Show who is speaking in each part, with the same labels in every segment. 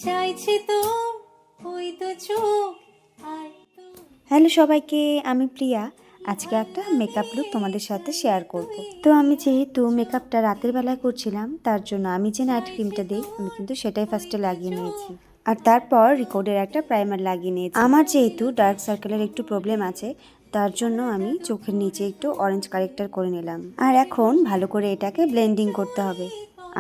Speaker 1: চাইছি তো ওই তো চোখ আর
Speaker 2: হ্যালো সবাইকে, আমি প্রিয়া। আজকে একটা মেকআপ লুক তোমাদের সাথে শেয়ার করব। তো আমি যেহেতু মেকআপটা রাতের বেলায় করছিলাম, তার জন্য আমি যে নাইট ক্রিমটা দিই আমি কিন্তু সেটাই ফার্স্টে লাগিয়ে নিয়েছি। আর তারপর রিকোডের একটা প্রাইমার লাগিয়ে নিয়েছি। আমার যেহেতু ডার্ক সার্কেলের একটু প্রবলেম আছে, তার জন্য আমি চোখের নিচে একটু অরেঞ্জ কারেক্টার করে নিলাম। আর এখন ভালো করে এটাকে ব্লেন্ডিং করতে হবে।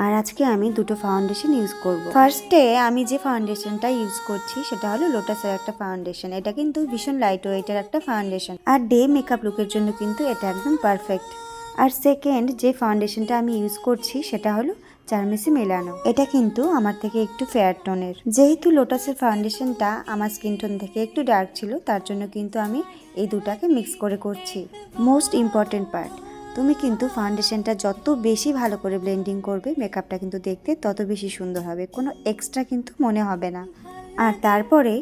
Speaker 2: আর আজকে আমি দুটো ফাউন্ডেশন ইউজ করব। ফার্স্টে আমি যে ফাউন্ডেশনটা ইউজ করছি সেটা হলো লোটাসের একটা ফাউন্ডেশন। এটা কিন্তু ভীষণ লাইট ওয়েটের একটা ফাউন্ডেশন, আর ডে মেকআপ লুকের জন্য কিন্তু এটা একদম পারফেক্ট। আর সেকেন্ড যে ফাউন্ডেশনটা আমি ইউজ করছি সেটা হলো চারমেসি মেলানো। এটা কিন্তু আমার থেকে একটু ফেয়ার টোনের। যেহেতু লোটাসের ফাউন্ডেশনটা আমার স্কিন টোন থেকে একটু ডার্ক ছিল, তার জন্য কিন্তু আমি এই দুটাকে মিক্স করে করছি। মোস্ট ইম্পর্টেন্ট পার্ট, তুমি কিন্তু ফাউন্ডেশনটা যত বেশি ভালো করে ব্লেন্ডিং করবে, মেকআপটা কিন্তু দেখতে তত বেশি সুন্দর হবে, কোনো এক্সট্রা কিন্তু মনে হবে না। আর তারপরে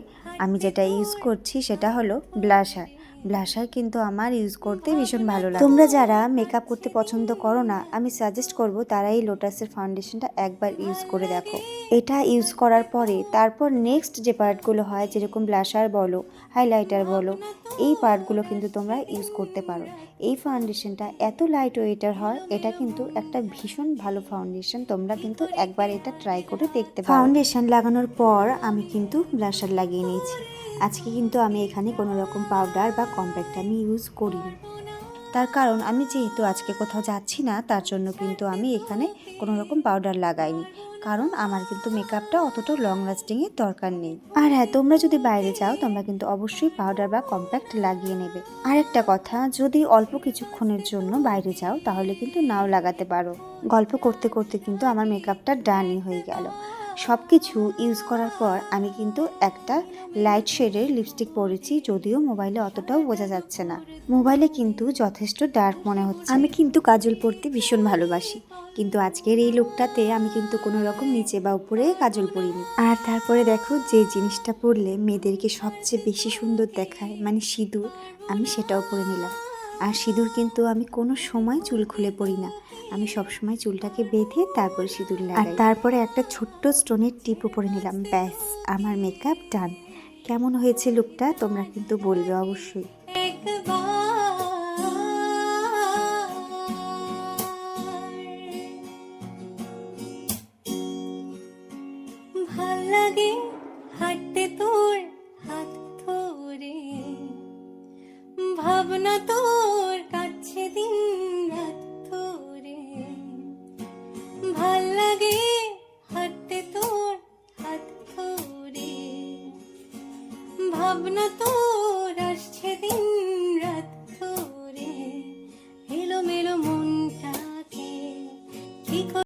Speaker 2: আমি যেটা ইউজ করছি সেটা হলো ব্লাশার। ব্লাশার কিন্তু আমার ইউজ করতে ভীষণ ভালো লাগে। তোমরা যারা মেকআপ করতে পছন্দ করো না, আমি সাজেস্ট করব তারা এই লোটাসের ফাউন্ডেশনটা একবার ইউজ করে দেখো। এটা ইউজ করার পরে তারপর নেক্সট যে পার্টগুলো হয়, যেরকম ব্লাশার বলো, হাইলাইটার বলো, এই পার্টগুলো কিন্তু তোমরা ইউজ করতে পারো। এই ফাউন্ডেশনটা এত লাইট ওয়েটার হয়, এটা কিন্তু একটা ভীষণ ভালো ফাউন্ডেশন। তোমরা কিন্তু একবার এটা ট্রাই করে দেখতে পারো। ফাউন্ডেশন লাগানোর পর আমি কিন্তু ব্লাশার লাগিয়ে নিয়েছি। আজকে কিন্তু আমি এখানে কোনো রকম পাউডার বা কম্প্যাক্ট আমি ইউজ করিনি। তার কারণ আমি যেহেতু আজকে কোথাও যাচ্ছি না, তার জন্য কিন্তু আমি এখানে কোনো রকম পাউডার লাগাইনি। কারণ আমার কিন্তু মেকআপটা অতটা লং লাস্টিংয়ের দরকার নেই। আর হ্যাঁ, তোমরা যদি বাইরে যাও তোমরা কিন্তু অবশ্যই পাউডার বা কম্প্যাক্ট লাগিয়ে নেবে। আর একটা কথা, যদি অল্প কিছুক্ষণের জন্য বাইরে যাও তাহলে কিন্তু নাও লাগাতে পারো। গল্প করতে করতে কিন্তু আমার মেকআপটা ডানই হয়ে গেল। সব কিছু ইউজ করার পর আমি কিন্তু একটা লাইট শেডের লিপস্টিক পরেছি, যদিও মোবাইলে অতটাও বোঝা যাচ্ছে না। মোবাইলে কিন্তু যথেষ্ট ডার্ক মনে হচ্ছে। আমি কিন্তু কাজল পরতে ভীষণ ভালোবাসি, কিন্তু আজকের এই লুকটাতে আমি কিন্তু কোনো রকম নিচে বা উপরে কাজল পরিনি। আর তারপরে দেখো, যে জিনিসটা পরলে মেয়েদেরকে সবচেয়ে বেশি সুন্দর দেখায়, মানে সিঁদুর, আমি সেটাও পরে নিলাম। আর সিঁদুর কিন্তু আমি কোনো সময় চুল খুলে পরি না, আমি সবসময় চুলটাকে বেঁধে তারপর সিঁদুর লাগাই। আর তারপরে একটা ছোট্ট স্টোনের টিপও পরে নিলাম। ব্যাস, আমার মেকআপ ডান। কেমন হয়েছে লুকটা তোমরা কিন্তু বলবে অবশ্যই।
Speaker 1: ভাল লাগে হাঁটতে তোর হাত ধরে, ভাবনা তোর কাছে দিন রাত ধরে। ভাল লাগে হাঁটতে তোর হাত ধরে, ভাবনা তোর